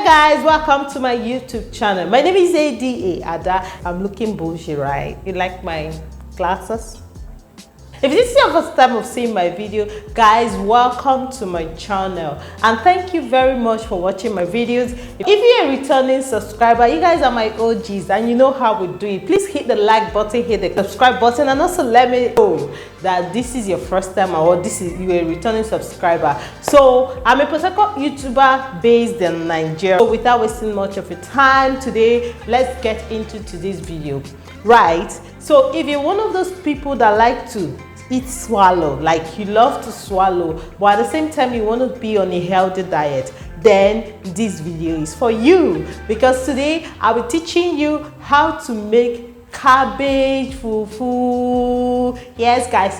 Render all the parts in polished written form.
Guys, welcome to my YouTube channel. My name is Ada. I'm looking bougie, right? You like my glasses? If this is your first time of seeing my video, guys, welcome to my channel and thank you very much for watching my videos. If you're a returning subscriber, you guys are my OGs and you know how we do it. Please hit the like button, hit the subscribe button, and also let me know that this is your first time or you're a returning subscriber. So I'm a protocol YouTuber based in Nigeria. So without wasting much of your time today, let's get into today's video. Right, so if you're one of those people that like to swallow, like you love to swallow, but at the same time you want to be on a healthy diet, then this video is for you, because today I'll be teaching you how to make cabbage fufu. Yes guys,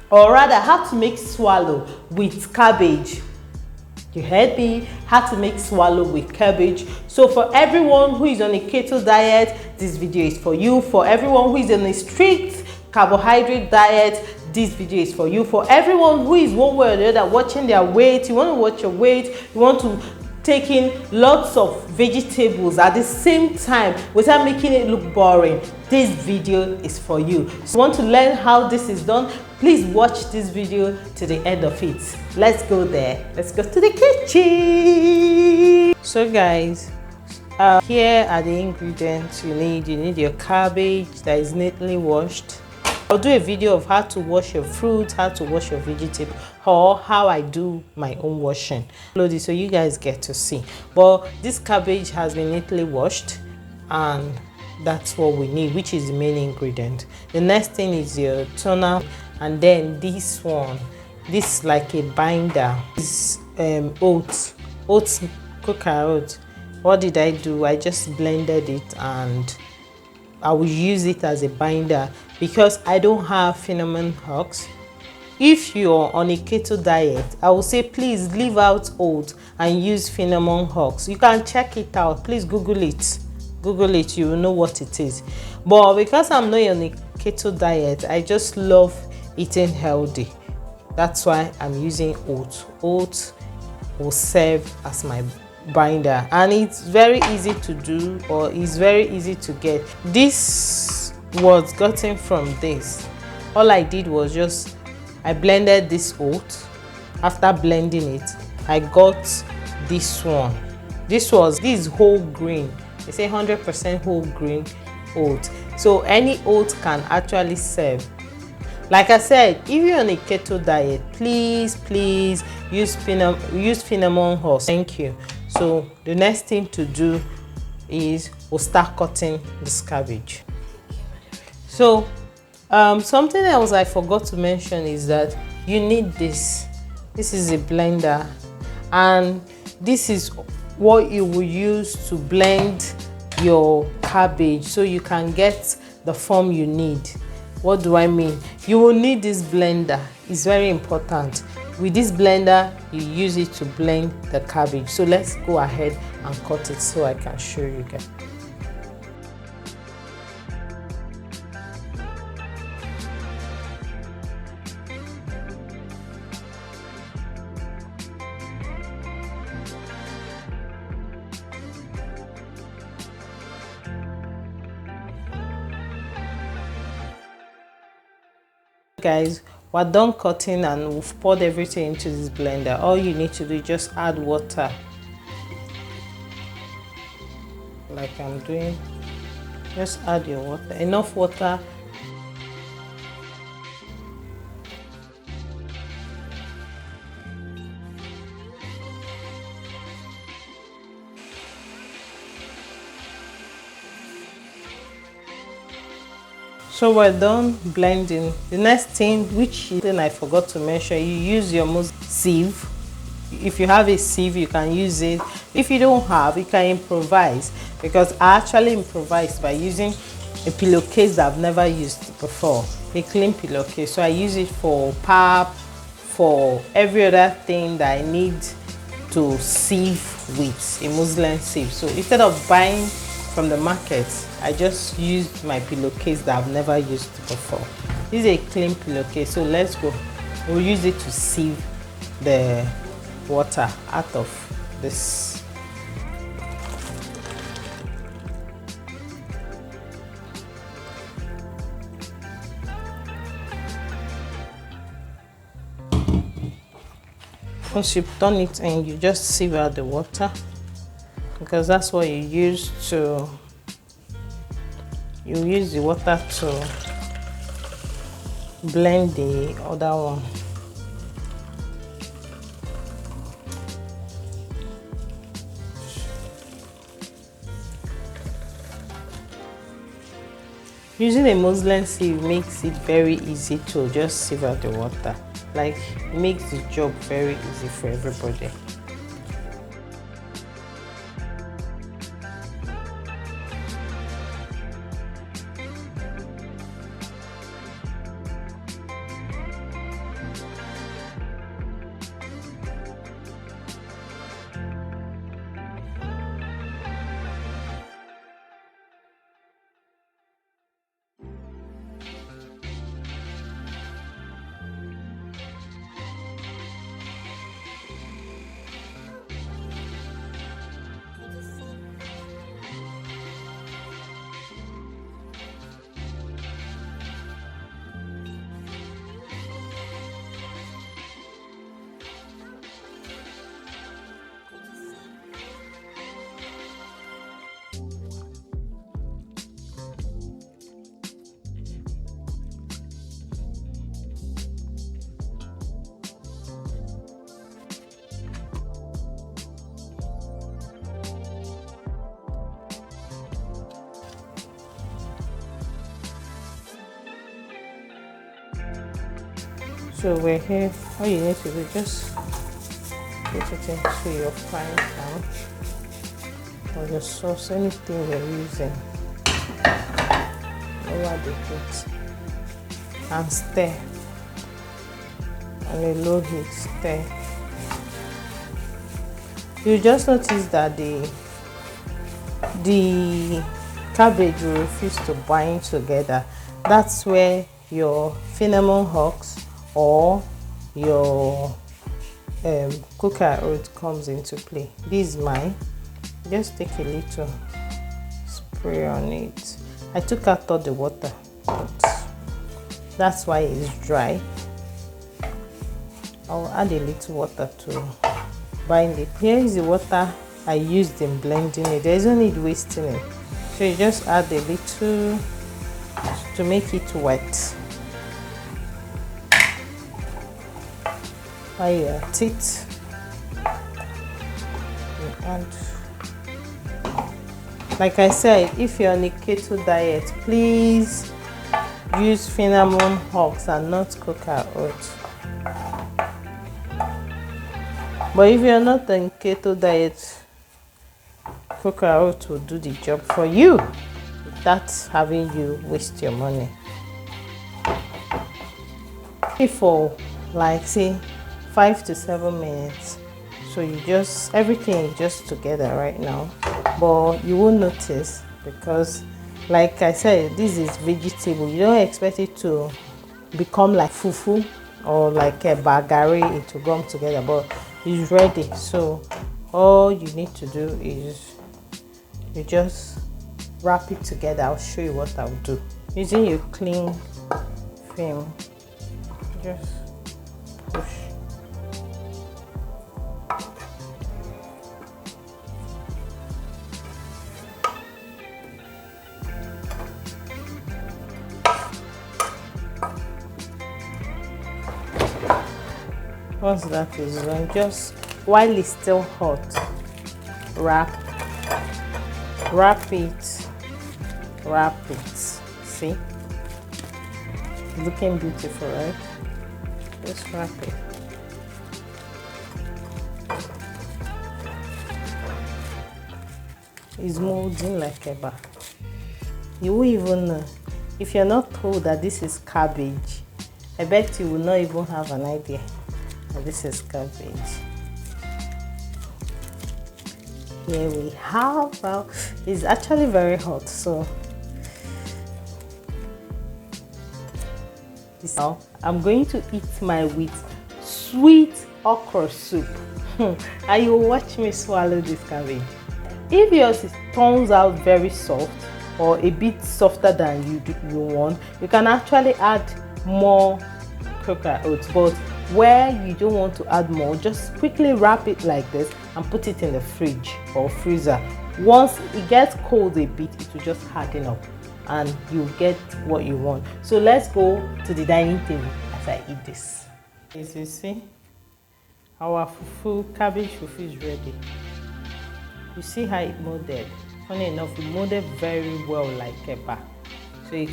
or rather how to make swallow with cabbage. You heard me, how to make swallow with cabbage. So for everyone who is on a keto diet, this video is for you. For everyone who is on a strict carbohydrate diet, this video is for you. For everyone who is one way or the other watching their weight, you want to watch your weight, you want to take in lots of vegetables at the same time without making it look boring, this video is for you. So want to learn how this is done, please watch this video to the end of it. Let's go there. Let's go to the kitchen. So guys, here are the ingredients you need. You need your cabbage that is neatly washed. I'll do a video of how to wash your fruit, how to wash your vegetable, or how I do my own washing. So you guys get to see. But this cabbage has been neatly washed and that's what we need, which is the main ingredient. The next thing is your toner, and then this one, this is like a binder. This oats cooker oats. What did I do? I just blended it and I will use it as a binder because I don't have cinnamon husks. If you're on a keto diet, I will say please leave out oats and use cinnamon husks. You can check it out. Please Google it. Google it, you will know what it is. But because I'm not on a keto diet, I just love eating healthy. That's why I'm using oats. Oats will serve as my binder, and it's very easy to do, or it's very easy to get. This was gotten from this. All I did was just I blended this oat. After blending it, I got this one. This is whole grain. They say 100% whole grain oat, so any oat can actually serve. Like I said, if you're on a keto diet, please use cinnamon husks. Thank you. So the next thing to do is we'll start cutting this cabbage. So something else I forgot to mention is that you need this. This is a blender, and this is what you will use to blend your cabbage so you can get the form you need. What do I mean? You will need this blender. It's very important. With this blender, you use it to blend the cabbage. So let's go ahead and cut it so I can show you guys. Guys, we're done cutting and we've poured everything into this blender. All you need to do is just add water, like I'm doing. Just add your water, enough water. So we're done blending. The next thing, which I forgot to mention, you use your sieve. If you have a sieve, you can use it. If you don't have, you can improvise, because I actually improvised by using a pillowcase that I've never used before, a clean pillowcase. So I use it for pap, for every other thing that I need to sieve with, a muslin sieve. So instead of buying from the market, I just used my pillowcase that I've never used before. This is a clean pillowcase, so let's go. We'll use it to sieve the water out of this Once you've done it and you just sieve out the water, because that's what you use to, you use the water to blend the other one. Using a muslin sieve makes it very easy to just sieve out the water. Like, it makes the job very easy for everybody. So we're here. All you need to do is just put it into your frying pan or your sauce, anything you're using. Lower the heat and stir. On a low heat, stir. You just notice that the cabbage will refuse to bind together. That's where your cinnamon husks or your cooker oat comes into play. This is mine. Just take a little spray on it. I took out all the water, but that's why it's dry. I'll add a little water to bind it. Here is the water I used in blending it. There's no need wasting it. So you just add a little to make it wet. While you're at it, and like I said, if you're on a keto diet, please use cinnamon husks and not cooker oat. But if you're not on keto diet, cooker oat will do the job for you without having you waste your money. For like say 5 to 7 minutes, so you just, everything is just together right now, but you won't notice because like I said, this is vegetable. You don't expect it to become like fufu or like a bagari, it will come together, but it's ready. So all you need to do is you just wrap it together. I'll show you what I'll do using your clean film. Just push. Once that is done, just while it's still hot, wrap it. See, looking beautiful, right? Just wrap it. It's molding like a bar. You won't even know if you're not told that this is cabbage. I bet you will not even have an idea. This is cabbage. Here we have, well, it's actually very hot, so now I'm going to eat mine with sweet okra soup. And you watch me swallow this cabbage. If yours turns out very soft or a bit softer than you want, you can actually add more cooker oats, but where you don't want to add more, just quickly wrap it like this and put it in the fridge or freezer. Once it gets cold a bit, it will just harden up and you get what you want. So let's go to the dining table as I eat this. As you see, our fufu, cabbage fufu is ready. You see how it molded. Funny enough, it molded very well like kebab. So you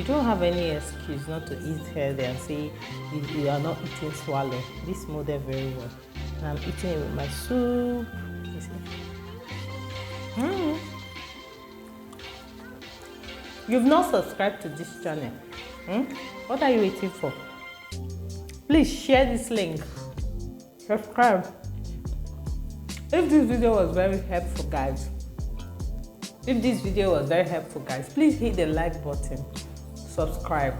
don't have any excuse not to eat healthy and say you are not eating swallow. This molded very well. And I'm eating it with my soup. You see? You've not subscribed to this channel. What are you waiting for? Please share this link. Subscribe. If this video was very helpful, guys, please hit the like button, subscribe,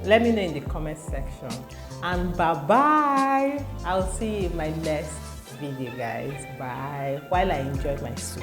let me know in the comment section, and bye. I'll see you in my next video, guys. Bye, while I enjoy my soup.